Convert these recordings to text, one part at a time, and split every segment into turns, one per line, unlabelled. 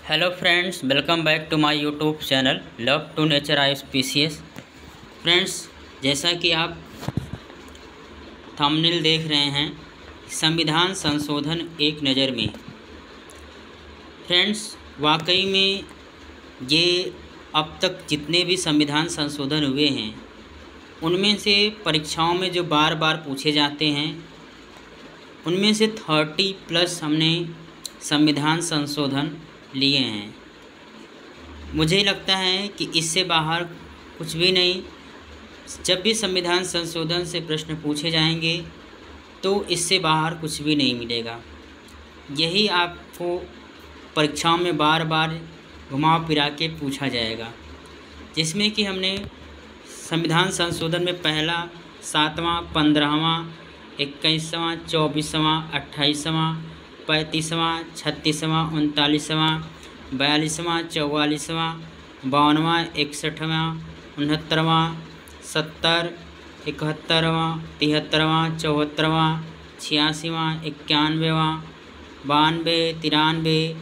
Hello friends, welcome back to my YouTube channel love to nature ISPCS। Friends, जैसा कि आप thumbnail देख रहे हैं, संविधान संशोधन एक नज़र में। फ्रेंड्स, वाकई में ये अब तक जितने भी संविधान संशोधन हुए हैं उनमें से परीक्षाओं में जो बार बार पूछे जाते हैं उनमें से 30+ हमने संविधान संशोधन लिए हैं। मुझे लगता है कि इससे बाहर कुछ भी नहीं। जब भी संविधान संशोधन से प्रश्न पूछे जाएंगे तो इससे बाहर कुछ भी नहीं मिलेगा। यही आपको परीक्षाओं में बार बार घुमा फिरा के पूछा जाएगा, जिसमें कि हमने संविधान संशोधन में पहला 7वां, 15वां, 21वां, 24वां, 28वां, 35वां, 36वां, 39वां, 42वां, 44वां, 52वां, 61वां, 69वां, 70, 71वां, 73वां, 74वां, 86वां, 91वां, 92, 93,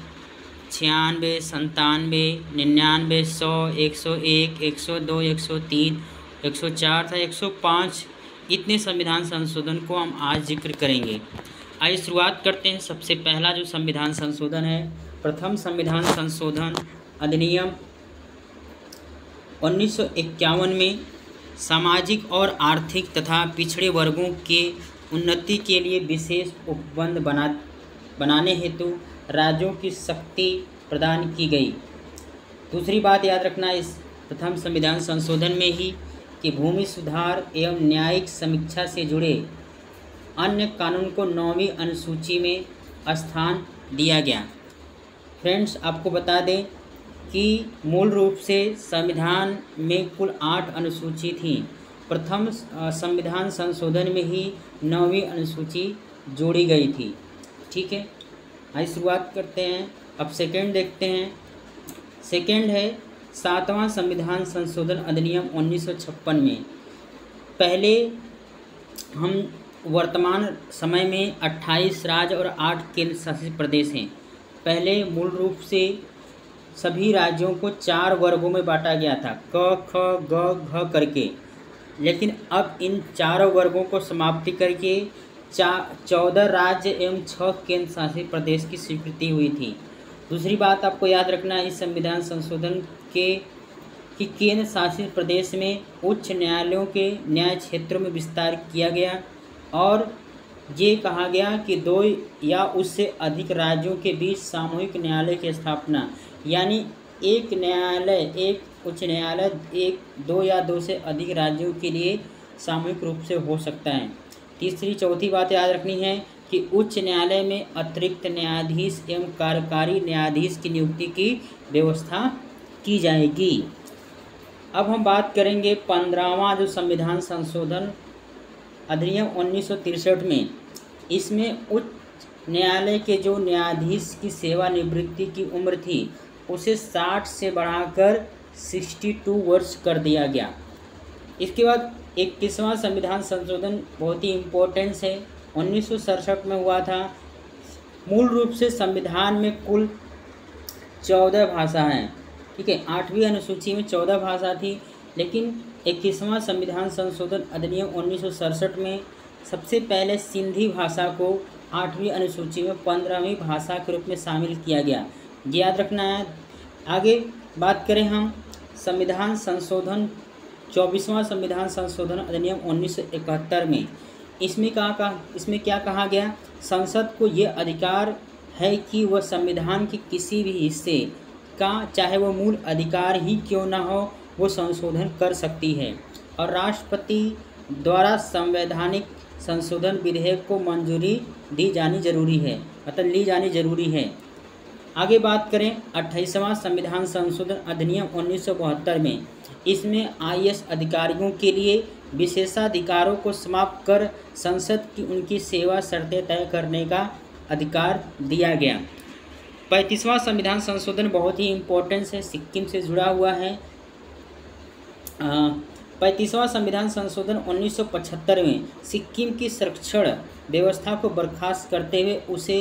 96, 97, 99, 100, 101, 102, 103, 104 था 105। इतने संविधान संशोधन को हम आज जिक्र करेंगे। आइए शुरुआत करते हैं। सबसे पहला जो संविधान संशोधन है, प्रथम संविधान संशोधन अधिनियम 1951 में सामाजिक और आर्थिक तथा पिछड़े वर्गों के उन्नति के लिए विशेष उपबंध बनाने हेतु राज्यों की शक्ति प्रदान की गई। दूसरी बात याद रखना इस प्रथम संविधान संशोधन में ही कि भूमि सुधार एवं न्यायिक समीक्षा से जुड़े अन्य कानून को 9वीं अनुसूची में स्थान दिया गया। फ्रेंड्स, आपको बता दें कि मूल रूप से संविधान में कुल 8 अनुसूची थी। प्रथम संविधान संशोधन में ही 9वीं अनुसूची जोड़ी गई थी। ठीक है, आइए शुरुआत करते हैं। अब सेकंड देखते हैं। सेकंड है 7वां संविधान संशोधन अधिनियम 1956 में। पहले हम वर्तमान समय में 28 राज्य और 8 केंद्र शासित प्रदेश हैं। पहले मूल रूप से सभी राज्यों को 4 वर्गों में बांटा गया था, क, ख, ग, घ करके। लेकिन अब इन 4 वर्गों को समाप्ति करके 14 राज्य एवं 6 केंद्र शासित प्रदेश की स्वीकृति हुई थी। दूसरी बात आपको याद रखना है इस संविधान संशोधन के कि केंद्र शासित प्रदेश में उच्च न्यायालयों के न्याय क्षेत्रों में विस्तार किया गया और ये कहा गया कि 2 या उससे अधिक राज्यों के बीच सामूहिक न्यायालय की स्थापना, यानी एक न्यायालय, एक उच्च न्यायालय 2 या 2 से अधिक राज्यों के लिए सामूहिक रूप से हो सकता है। तीसरी चौथी बात याद रखनी है कि उच्च न्यायालय में अतिरिक्त न्यायाधीश एवं कार्यकारी न्यायाधीश की नियुक्ति की व्यवस्था की जाएगी। अब हम बात करेंगे 15वां जो संविधान संशोधन अधिनियम 1963 में। इसमें उच्च न्यायालय के जो न्यायाधीश की सेवानिवृत्ति की उम्र थी उसे 60 से बढ़ाकर 62 वर्ष कर दिया गया। इसके बाद 21वां संविधान संशोधन बहुत ही इम्पोर्टेंस है, 1967 में हुआ था। मूल रूप से संविधान में कुल 14 भाषा हैं। ठीक है, 8वीं अनुसूची में 14 भाषा थी, लेकिन 21वां संविधान संशोधन अधिनियम 1967 में सबसे पहले सिंधी भाषा को 8वीं अनुसूची में 15वीं भाषा के रूप में शामिल किया गया। ये याद रखना है। आगे बात करें हम संविधान संशोधन 24वां संविधान संशोधन अधिनियम 1971 में। इसमें क्या कहा गया? संसद को ये अधिकार है कि वह संविधान के किसी भी हिस्से का, चाहे वो मूल अधिकार ही क्यों ना हो, वो संशोधन कर सकती है और राष्ट्रपति द्वारा संवैधानिक संशोधन विधेयक को मंजूरी दी जानी जरूरी है, मतलब ली जानी जरूरी है। आगे बात करें 28वां संविधान संशोधन अधिनियम 1972 में। इसमें IAS अधिकारियों के लिए विशेषाधिकारों को समाप्त कर संसद की उनकी सेवा शर्तें तय करने का अधिकार दिया गया। 35वां संविधान संशोधन बहुत ही इम्पोर्टेंस है, सिक्किम से जुड़ा हुआ है। 35वां संविधान संशोधन 1975 में सिक्किम की संरक्षण व्यवस्था को बर्खास्त करते हुए उसे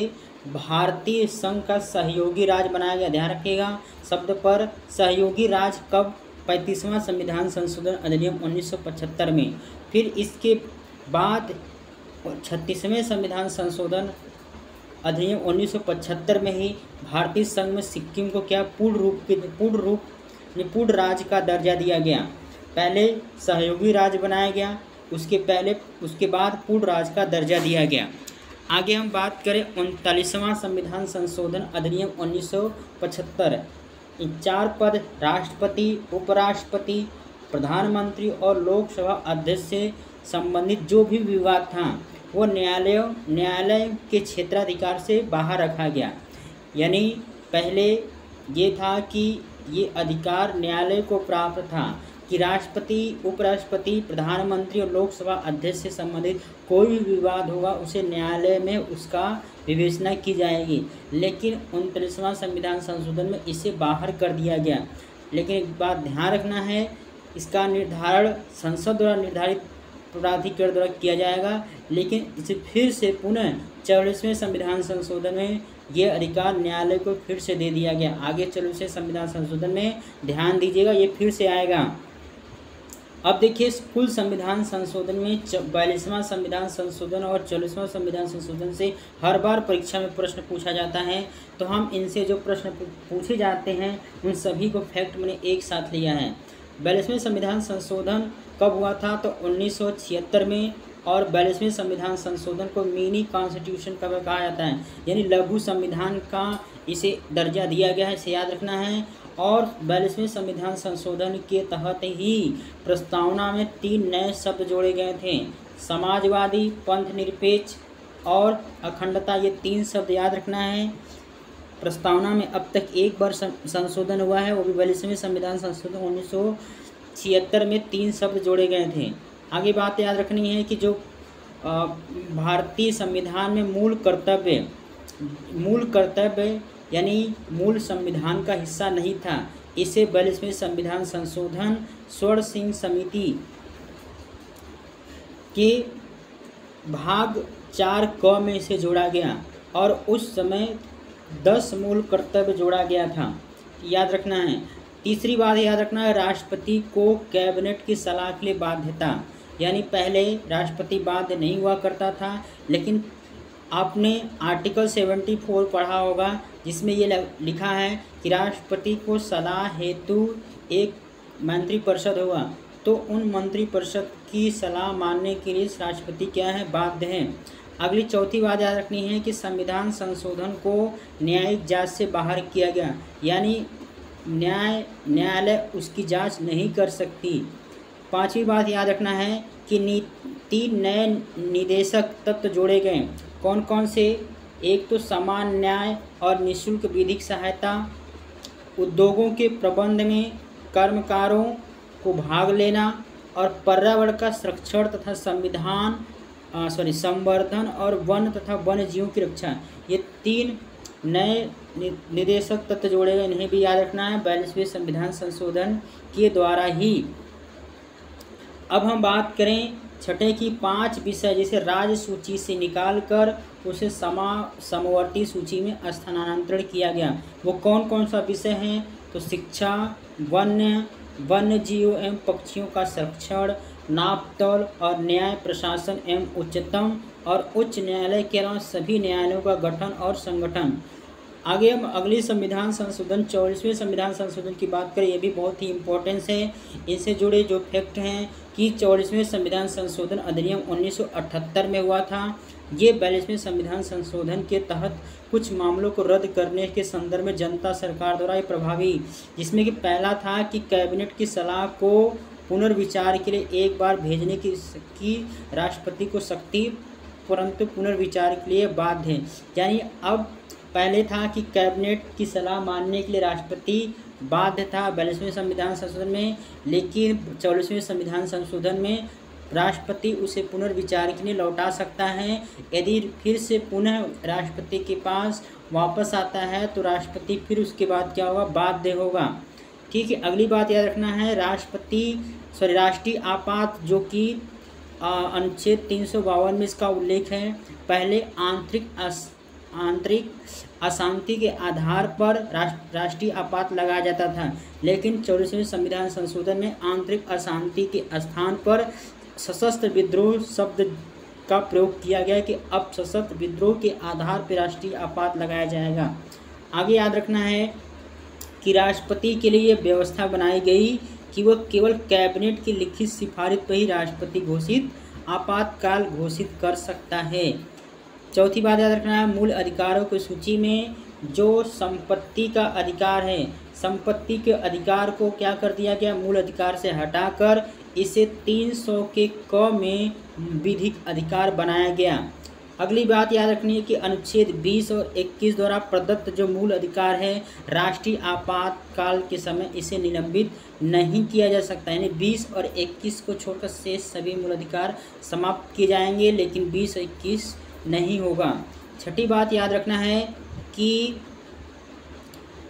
भारतीय संघ का सहयोगी राज्य बनाया गया। ध्यान रखिएगा शब्द पर, सहयोगी राज्य कब? 35वां संविधान संशोधन अधिनियम 1975 में। फिर इसके बाद 36वें संविधान संशोधन अधिनियम 1975 में ही भारतीय संघ में सिक्किम को क्या पूर्ण राज्य का दर्जा दिया गया। पहले सहयोगी राज्य बनाया गया, उसके बाद पूर्ण राज्य का दर्जा दिया गया। आगे हम बात करें 39वां संविधान संशोधन अधिनियम 1975। 4 पद राष्ट्रपति, उपराष्ट्रपति, प्रधानमंत्री और लोकसभा अध्यक्ष से संबंधित जो भी विवाद था वो न्यायालय के क्षेत्राधिकार से बाहर रखा गया। यानी पहले ये था कि ये अधिकार न्यायालय को प्राप्त था कि राष्ट्रपति, उपराष्ट्रपति, प्रधानमंत्री और लोकसभा अध्यक्ष से संबंधित कोई भी विवाद होगा उसे न्यायालय में उसका विवेचना की जाएगी। लेकिन 39वां संविधान संशोधन में इसे बाहर कर दिया गया। लेकिन एक बात ध्यान रखना है, इसका निर्धारण संसद द्वारा निर्धारित प्राधिकरण द्वारा किया जाएगा। लेकिन इसे फिर से पुनः 44वें संविधान संशोधन में ये अधिकार न्यायालय को फिर से दे दिया गया। आगे 44वें संविधान संशोधन में ध्यान दीजिएगा, ये फिर से आएगा। अब देखिए कुल संविधान संशोधन में 42वां संविधान संशोधन और 44वां संविधान संशोधन से हर बार परीक्षा में प्रश्न पूछा जाता है। तो हम इनसे जो प्रश्न पूछे जाते हैं उन सभी को फैक्ट मैंने एक साथ लिया है। 42वें संविधान संशोधन कब हुआ था? तो 1976 में। और 42वें संविधान संशोधन को मिनी कॉन्स्टिट्यूशन कब कहा जाता है, यानी लघु संविधान का इसे दर्जा दिया गया है, इसे याद रखना है। और 42वें संविधान संशोधन के तहत ही प्रस्तावना में 3 नए शब्द जोड़े गए थे, समाजवादी, पंथ निरपेक्ष और अखंडता। ये 3 शब्द याद रखना है। प्रस्तावना में अब तक एक बार संशोधन हुआ है, वो भी 42वें संविधान संशोधन 1976 में 3 शब्द जोड़े गए थे। आगे बात याद रखनी है कि जो भारतीय संविधान में मूल कर्तव्य यानी मूल संविधान का हिस्सा नहीं था, इसे 42वें संविधान संशोधन स्वर्ण सिंह समिति के भाग 4 क में इसे जोड़ा गया और उस समय 10 मूल कर्तव्य जोड़ा गया था, याद रखना है। तीसरी बात याद रखना है, राष्ट्रपति को कैबिनेट की सलाह के लिए बाध्यता, यानी पहले राष्ट्रपति बाध्य नहीं हुआ करता था। लेकिन आपने आर्टिकल 74 पढ़ा होगा जिसमें ये लिखा है कि राष्ट्रपति को सलाह हेतु एक मंत्रिपरिषद होगा, तो उन मंत्रिपरिषद की सलाह मानने के लिए राष्ट्रपति क्या है? बाध्य है। अगली चौथी बात याद रखनी है कि संविधान संशोधन को न्यायिक जांच से बाहर किया गया, यानी न्यायालय उसकी जांच नहीं कर सकती। पांचवी बात याद रखना है कि 3 नए निदेशक तत्व जोड़े गए। कौन कौन से? एक तो समान न्याय और निःशुल्क विधिक सहायता, उद्योगों के प्रबंध में कर्मकारों को भाग लेना और पर्यावरण का संरक्षण तथा संवर्धन और वन तथा वन्य जीवों की रक्षा। ये 3 नए निदेशक तत्व जोड़े गए, इन्हें भी याद रखना है 42वें संविधान संशोधन के द्वारा ही। अब हम बात करें छठे की 5 विषय जिसे राज्य सूची से निकालकर उसे समवर्ती सूची में स्थानांतरण किया गया। वो कौन कौन सा विषय हैं? तो शिक्षा, वन्य जीव एवं पक्षियों का संरक्षण, नापतोल और न्याय प्रशासन एवं उच्चतम और उच्च न्यायालय के अलावा सभी न्यायालयों का गठन और संगठन। आगे हम अगली संविधान संशोधन 44वें संविधान संशोधन की बात करें, ये भी बहुत ही इम्पोर्टेंस है। इनसे जुड़े जो फैक्ट हैं कि 44वें संविधान संशोधन अधिनियम 1978 में हुआ था। ये 42वें संविधान संशोधन के तहत कुछ मामलों को रद्द करने के संदर्भ में जनता सरकार द्वारा प्रभावी, जिसमें कि पहला था कि कैबिनेट की सलाह को पुनर्विचार के लिए एक बार भेजने की राष्ट्रपति को शक्ति, परंतु पुनर्विचार के लिए बाध्य है। यानी अब पहले था कि कैबिनेट की सलाह मानने के लिए राष्ट्रपति बाध्य था 42वें संविधान संशोधन में, लेकिन 44वें संविधान संशोधन में राष्ट्रपति उसे पुनर्विचार के लिए लौटा सकता है। यदि फिर से पुनः राष्ट्रपति के पास वापस आता है तो राष्ट्रपति फिर उसके बाद क्या होगा? बाध्य होगा। ठीक है। अगली बात याद रखना है, राष्ट्रीय आपात जो कि अनुच्छेद 352 में इसका उल्लेख है। पहले आंतरिक अशांति के आधार पर राष्ट्रीय आपात लगाया जाता था, लेकिन 44वें संविधान संशोधन में आंतरिक अशांति के स्थान पर सशस्त्र विद्रोह शब्द का प्रयोग किया गया कि अब सशस्त्र विद्रोह के आधार पर राष्ट्रीय आपात लगाया जाएगा। आगे याद रखना है कि राष्ट्रपति के लिए व्यवस्था बनाई गई कि वह केवल कैबिनेट की लिखित सिफारिश पर ही राष्ट्रपति घोषित आपातकाल घोषित कर सकता है। चौथी बात याद रखना है, मूल अधिकारों की सूची में जो संपत्ति का अधिकार है, संपत्ति के अधिकार को क्या कर दिया गया, मूल अधिकार से हटाकर इसे 300 के क में विधिक अधिकार बनाया गया। अगली बात याद रखनी है कि अनुच्छेद 20 और 21 द्वारा प्रदत्त जो मूल अधिकार है, राष्ट्रीय आपातकाल के समय इसे निलंबित नहीं किया जा सकता, यानी 20 और 21 को छोड़कर शेष सभी मूल अधिकार समाप्त किए जाएंगे, लेकिन 20 और 21 नहीं होगा। छठी बात याद रखना है कि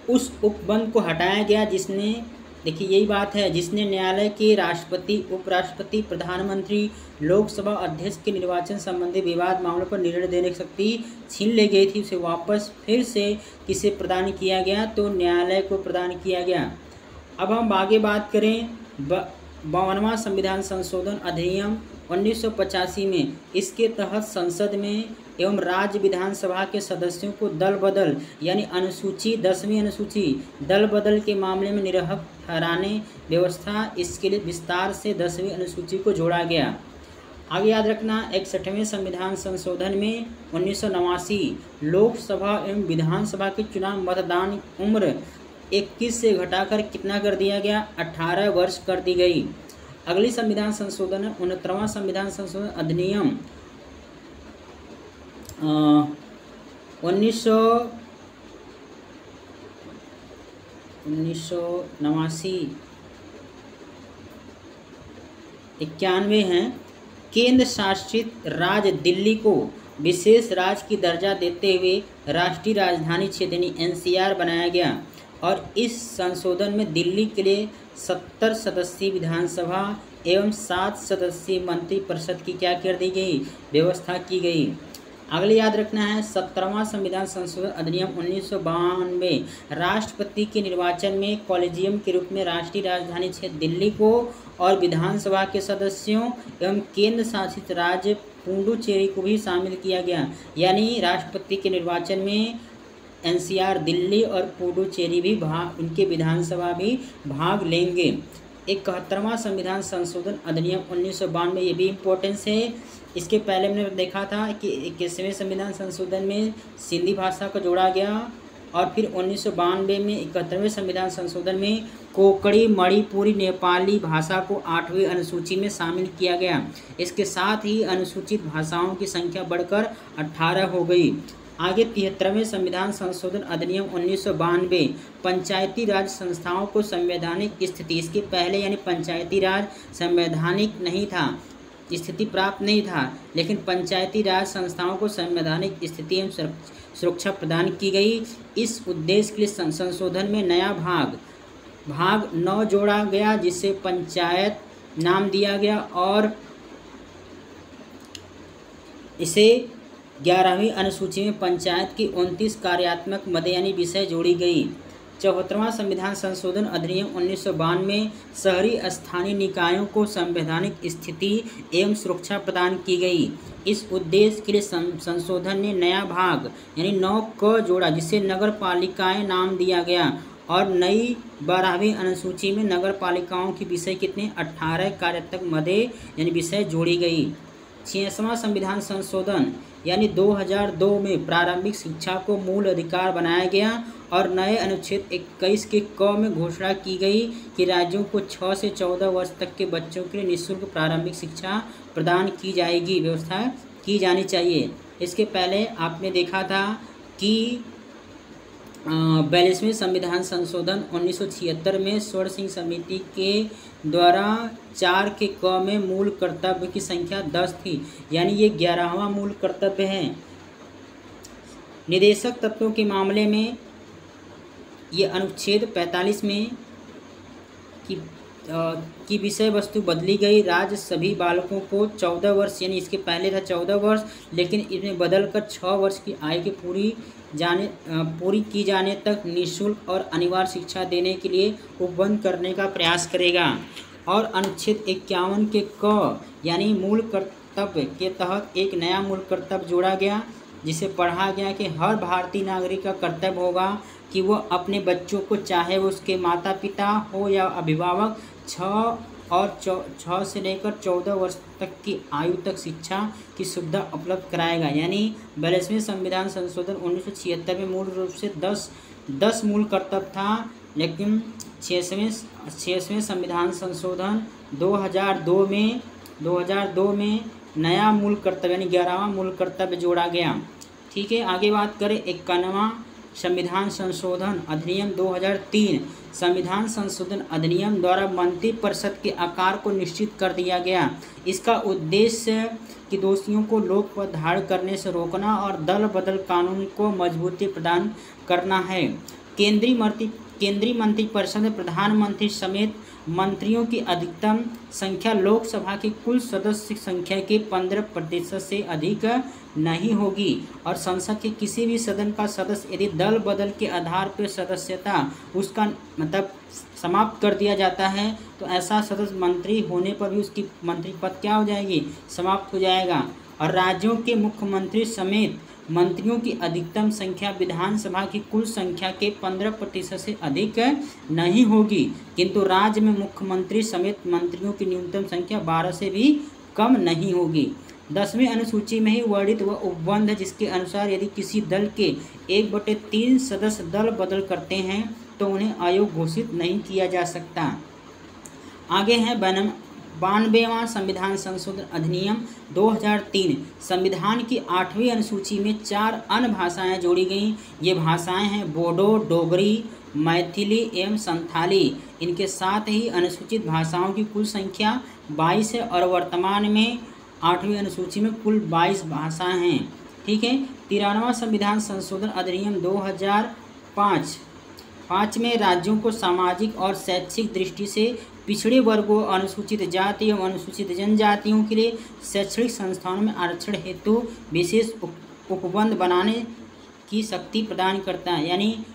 उस उपबंध को हटाया गया जिसने, देखिए यही बात है, जिसने न्यायालय के राष्ट्रपति, उपराष्ट्रपति, प्रधानमंत्री, लोकसभा अध्यक्ष के निर्वाचन संबंधी विवाद मामलों पर निर्णय देने की शक्ति छीन ली गई थी, उसे वापस फिर से किसे प्रदान किया गया, तो न्यायालय को प्रदान किया गया। अब हम आगे बात करें 52वां संविधान संशोधन अधिनियम 1985 में। इसके तहत संसद में एवं राज्य विधानसभा के सदस्यों को दल बदल यानी अनुसूची 10वीं अनुसूची दल बदल के मामले में निरहक ठहराने व्यवस्था, इसके लिए विस्तार से 10वीं अनुसूची को जोड़ा गया। आगे याद रखना, 61वें संविधान संशोधन में 1989 लोकसभा एवं विधानसभा के चुनाव मतदान उम्र 21 से घटाकर कितना कर दिया गया, 18 वर्ष कर दी गई। अगली संविधान संशोधन है 69वां संविधान संशोधन अधिनियम 91 है। केंद्र शासित राज्य दिल्ली को विशेष राज्य की दर्जा देते हुए राष्ट्रीय राजधानी क्षेत्र यानी NCR बनाया गया, और इस संशोधन में दिल्ली के लिए 70 सदस्यीय विधानसभा एवं 7 सदस्यीय मंत्रिपरिषद की क्या कर दी गई, व्यवस्था की गई। अगले याद रखना है 17वां संविधान संशोधन अधिनियम 1992 राष्ट्रपति के निर्वाचन में कॉलेजियम के रूप में राष्ट्रीय राजधानी क्षेत्र दिल्ली को और विधानसभा के सदस्यों एवं केंद्र शासित राज्य पुडुचेरी को भी शामिल किया गया, यानी राष्ट्रपति के निर्वाचन में NCR दिल्ली और पुडुचेरी भी उनके विधानसभा भी भाग लेंगे। 71वां संविधान संशोधन अधिनियम 1992, ये भी इम्पोर्टेंस है। इसके पहले हमने देखा था कि 21वें संविधान संशोधन में सिंधी भाषा को जोड़ा गया, और फिर 1992 में 71वें संविधान संशोधन में कोंकणी, मणिपुरी, नेपाली भाषा को 8वीं अनुसूची में शामिल किया गया। इसके साथ ही अनुसूचित भाषाओं की संख्या बढ़कर 18 हो गई। आगे 73वें संविधान संशोधन अधिनियम 1992 पंचायती राज संस्थाओं को संवैधानिक स्थिति, इसके पहले यानी पंचायती राज संवैधानिक नहीं था, स्थिति प्राप्त नहीं था, लेकिन पंचायती राज संस्थाओं को संवैधानिक स्थिति एवं सुरक्षा प्रदान की गई। इस उद्देश्य के लिए संशोधन में नया भाग 9 जोड़ा गया, जिसे पंचायत नाम दिया गया, और इसे 11वीं अनुसूची में पंचायत की 29 कार्यात्मक मदें यानी विषय जोड़ी गई। 74वां संविधान संशोधन अधिनियम 1992 में शहरी स्थानीय निकायों को संवैधानिक स्थिति एवं सुरक्षा प्रदान की गई। इस उद्देश्य के लिए संशोधन ने नया भाग यानी 9 क जोड़ा, जिसे नगर पालिकाएँ नाम दिया गया, और नई 12वीं अनुसूची में नगर पालिकाओं की विषय कितने 18 कार्यात्मक मदें यानी विषय जोड़ी गई। 66वां संविधान संशोधन यानी 2002 में प्रारंभिक शिक्षा को मूल अधिकार बनाया गया, और नए अनुच्छेद 21 के क में घोषणा की गई कि राज्यों को 6 से 14 वर्ष तक के बच्चों के लिए निःशुल्क प्रारंभिक शिक्षा प्रदान की जाएगी, व्यवस्था की जानी चाहिए। इसके पहले आपने देखा था कि 42वें संविधान संशोधन 1976 में स्वर्ण सिंह समिति के द्वारा 4 के क में मूल कर्तव्य की संख्या 10 थी, यानी ये 11वां मूल कर्तव्य है। निदेशक तत्वों के मामले में ये अनुच्छेद 45 में कि की विषय वस्तु बदली गई। राज्य सभी बालकों को 14 वर्ष, यानी इसके पहले था 14 वर्ष, लेकिन इसमें बदलकर 6 वर्ष की आयु की पूरी की जाने तक निःशुल्क और अनिवार्य शिक्षा देने के लिए उपबंध करने का प्रयास करेगा। और अनुच्छेद 51 के क यानी मूल कर्तव्य के तहत एक नया मूल कर्तव्य जोड़ा गया, जिसे पढ़ा गया कि हर भारतीय नागरिक का कर्तव्य होगा कि वह अपने बच्चों को, चाहे वो उसके माता पिता हो या अभिभावक, 6 से लेकर 14 वर्ष तक की आयु तक शिक्षा की सुविधा उपलब्ध कराएगा। यानी 42वें संविधान संशोधन 1976 में मूल रूप से 10 मूल कर्तव्य था, लेकिन 66वें संविधान संशोधन 2002 में नया मूल कर्तव्य यानी 11वां मूल कर्तव्य जोड़ा गया। ठीक है, आगे बात करें 51वां संविधान संशोधन अधिनियम 2003। संविधान संशोधन अधिनियम द्वारा मंत्रिपरिषद के आकार को निश्चित कर दिया गया। इसका उद्देश्य कि दोषियों को लोक पर धारण करने से रोकना और दल बदल कानून को मजबूती प्रदान करना है। केंद्रीय मंत्रिपरिषद में प्रधानमंत्री समेत मंत्रियों की अधिकतम संख्या लोकसभा की कुल सदस्य संख्या के 15% से अधिक नहीं होगी, और संसद के किसी भी सदन का सदस्य यदि दल बदल के आधार पर सदस्यता उसका मतलब समाप्त कर दिया जाता है, तो ऐसा सदस्य मंत्री होने पर भी उसकी मंत्री पद क्या हो जाएगी, समाप्त हो जाएगा। और राज्यों के मुख्यमंत्री समेत मंत्रियों की अधिकतम संख्या विधानसभा की कुल संख्या के 15% से अधिक नहीं होगी, किंतु राज्य में मुख्यमंत्री समेत मंत्रियों की न्यूनतम संख्या 12 से भी कम नहीं होगी। 10वीं अनुसूची में ही वर्णित वह उपबंध है जिसके अनुसार यदि किसी दल के 1/3 सदस्य दल बदल करते हैं तो उन्हें अयोग्य घोषित नहीं किया जा सकता। आगे है 92वां संविधान संशोधन अधिनियम 2003। संविधान की 8वीं अनुसूची में 4 अन्य भाषाएं जोड़ी गईं। ये भाषाएं हैं बोडो, डोगरी, मैथिली एवं संथाली। इनके साथ ही अनुसूचित भाषाओं की कुल संख्या 22 है और वर्तमान में 8वीं अनुसूची में कुल 22 भाषाएं हैं। ठीक है, 93वां संविधान संशोधन अधिनियम 2005 में राज्यों को सामाजिक और शैक्षिक दृष्टि से पिछड़े वर्गों, अनुसूचित जाति एवं अनुसूचित जनजातियों के लिए शैक्षणिक संस्थानों में आरक्षण हेतु विशेष उपबंध बनाने की शक्ति प्रदान करता है। यानी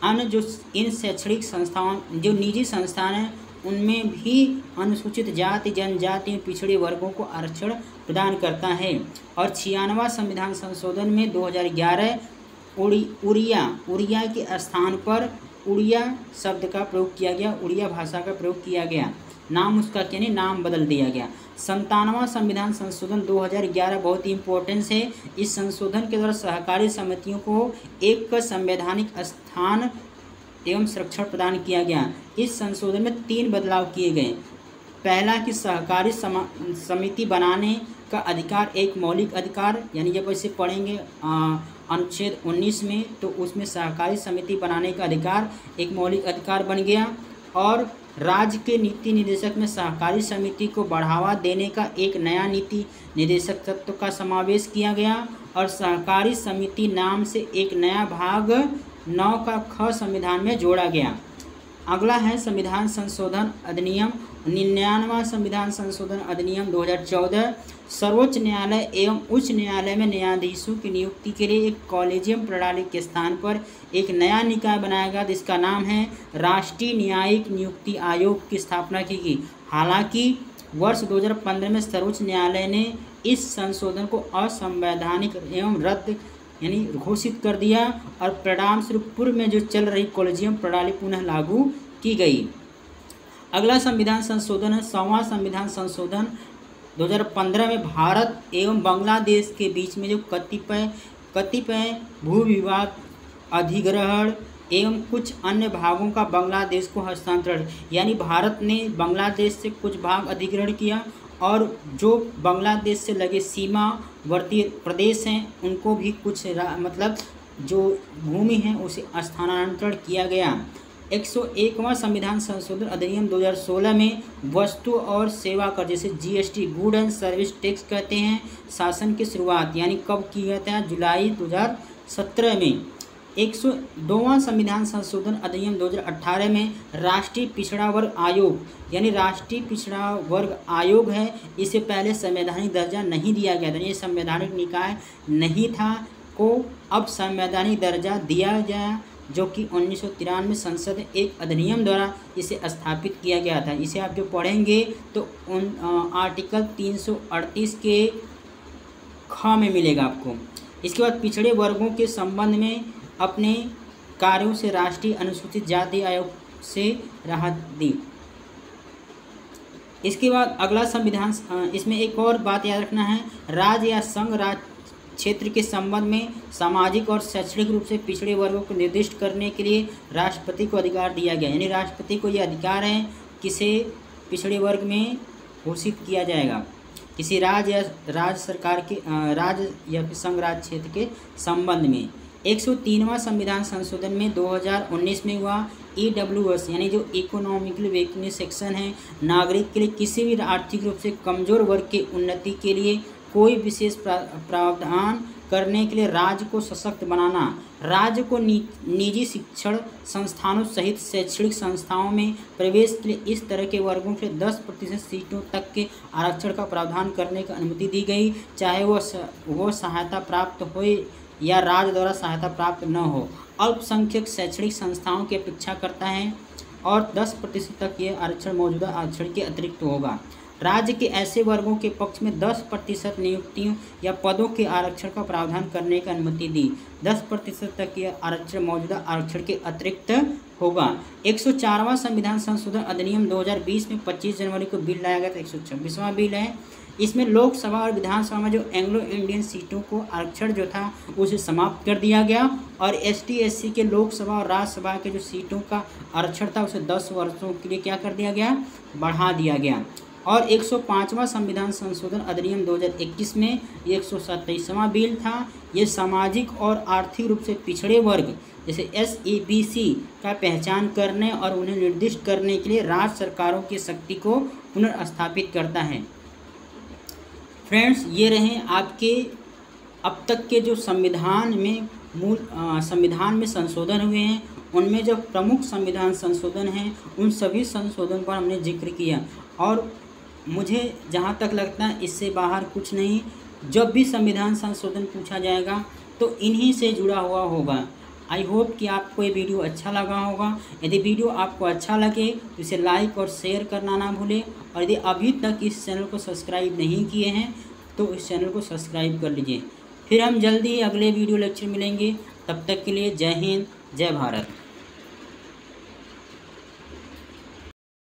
अन्य जो इन शैक्षणिक संस्थाओं, जो निजी संस्थान हैं, उनमें भी अनुसूचित जाति, जनजाति, पिछड़े वर्गों को आरक्षण प्रदान करता है। और 96वां संविधान संशोधन में 2011 उड़िया के स्थान पर उड़िया शब्द का प्रयोग किया गया, उड़िया भाषा का प्रयोग किया गया, नाम उसका क्या नहीं, नाम बदल दिया गया। 97वां संविधान संशोधन 2011 बहुत ही इम्पोर्टेंस है। इस संशोधन के द्वारा सहकारी समितियों को एक संवैधानिक स्थान एवं संरक्षण प्रदान किया गया। इस संशोधन में 3 बदलाव किए गए। पहला कि सहकारी समिति बनाने का अधिकार एक मौलिक अधिकार, यानी जब इसे पढ़ेंगे अनुच्छेद 19 में, तो उसमें सहकारी समिति बनाने का अधिकार एक मौलिक अधिकार बन गया। और राज्य के नीति निर्देशक में सहकारी समिति को बढ़ावा देने का एक नया नीति निर्देशक तत्व का समावेश किया गया। और सहकारी समिति नाम से एक नया भाग 9 का ख संविधान में जोड़ा गया। अगला है संविधान संशोधन अधिनियम 99वां संविधान संशोधन अधिनियम 2014। सर्वोच्च न्यायालय एवं उच्च न्यायालय में न्यायाधीशों की नियुक्ति के लिए एक कॉलेजियम प्रणाली के स्थान पर एक नया निकाय बनाया गया, जिसका नाम है राष्ट्रीय न्यायिक नियुक्ति आयोग की स्थापना की गई। हालांकि वर्ष 2015 में सर्वोच्च न्यायालय ने इस संशोधन को असंवैधानिक एवं रद्द यानी घोषित कर दिया और परिणाम स्वरूप पूर्व में जो चल रही कॉलेजियम प्रणाली पुनः लागू की गई। अगला संविधान संशोधन है 100वां संविधान संशोधन 2015 में भारत एवं बांग्लादेश के बीच में जो कतिपय भू विवाद, अधिग्रहण एवं कुछ अन्य भागों का बांग्लादेश को हस्तांतरण, यानी भारत ने बांग्लादेश से कुछ भाग अधिग्रहण किया और जो बांग्लादेश से लगे सीमावर्ती प्रदेश हैं उनको भी कुछ मतलब जो भूमि है उसे स्थानांतरण किया गया। 101वां संविधान संशोधन अधिनियम 2016 में वस्तु और सेवा कर, जैसे GST, good and service tax कहते हैं, शासन की शुरुआत यानी कब किया गया था, जुलाई 2017 में। 102वां संविधान संशोधन अधिनियम 2018 में राष्ट्रीय पिछड़ा वर्ग आयोग यानी राष्ट्रीय पिछड़ा वर्ग आयोग है, इसे पहले संवैधानिक दर्जा नहीं दिया गया था, ये संवैधानिक निकाय नहीं था, को अब संवैधानिक दर्जा दिया गया, जो कि 1993 संसद एक अधिनियम द्वारा इसे स्थापित किया गया था। इसे आप जो पढ़ेंगे तो आर्टिकल 338 के ख में मिलेगा आपको। इसके बाद पिछड़े वर्गों के संबंध में अपने कार्यों से राष्ट्रीय अनुसूचित जाति आयोग से राहत दी। इसके बाद अगला संविधान, इसमें एक और बात याद रखना है, राज्य या संघ राज्य क्षेत्र के संबंध में सामाजिक और शैक्षणिक रूप से पिछड़े वर्गों को निर्दिष्ट करने के लिए राष्ट्रपति को अधिकार दिया गया, यानी राष्ट्रपति को यह अधिकार है किसे पिछड़े वर्ग में घोषित किया जाएगा, किसी राज्य या राज्य सरकार के राज्य या संघ राज्य क्षेत्र के संबंध में। 103वां संविधान संशोधन में 2019 में हुआ EWS यानी जो इकोनॉमिकली वीकनेस सेक्शन है, नागरिक के लिए किसी भी आर्थिक रूप से कमज़ोर वर्ग की उन्नति के लिए कोई विशेष प्रावधान करने के लिए राज्य को सशक्त बनाना, राज्य को निजी शिक्षण संस्थानों सहित शैक्षणिक संस्थाओं में प्रवेश के लिए इस तरह के वर्गों के 10% सीटों तक के आरक्षण का प्रावधान करने की अनुमति दी गई, चाहे वो सहायता प्राप्त हो या राज्य द्वारा सहायता प्राप्त न हो। अल्पसंख्यक शैक्षणिक संस्थाओं की अपेक्षा करता है और 10% तक ये आरक्षण मौजूदा आरक्षण के अतिरिक्त होगा। राज्य के ऐसे वर्गों के पक्ष में 10% नियुक्तियों या पदों के आरक्षण का प्रावधान करने की अनुमति दी। 10% तक यह आरक्षण मौजूदा आरक्षण के अतिरिक्त होगा। 104वां संविधान संशोधन अधिनियम 2020 में 25 जनवरी को बिल लाया गया था, 126वां बिल है। इसमें लोकसभा और विधानसभा में जो एंग्लो इंडियन सीटों को आरक्षण जो था उसे समाप्त कर दिया गया और ST/SC के लोकसभा और राज्यसभा के जो सीटों का आरक्षण था उसे 10 वर्षों के लिए क्या कर दिया गया, बढ़ा दिया गया। और 105वां संविधान संशोधन अधिनियम 2021 में 127वां बिल था। ये सामाजिक और आर्थिक रूप से पिछड़े वर्ग जैसे SEBC का पहचान करने और उन्हें निर्दिष्ट करने के लिए राज्य सरकारों की शक्ति को पुनर्स्थापित करता है। फ्रेंड्स, ये रहे आपके अब तक के जो संविधान में संशोधन हुए हैं, उनमें जो प्रमुख संविधान संशोधन हैं उन सभी संशोधन पर हमने जिक्र किया और मुझे जहाँ तक लगता है इससे बाहर कुछ नहीं। जब भी संविधान संशोधन पूछा जाएगा तो इन्हीं से जुड़ा हुआ होगा। आई होप कि आपको ये वीडियो अच्छा लगा होगा। यदि वीडियो आपको अच्छा लगे तो इसे लाइक और शेयर करना ना भूलें और यदि अभी तक इस चैनल को सब्सक्राइब नहीं किए हैं तो इस चैनल को सब्सक्राइब कर लीजिए। फिर हम जल्दी ही अगले वीडियो लेक्चर मिलेंगे। तब तक के लिए जय हिंद, जय भारत।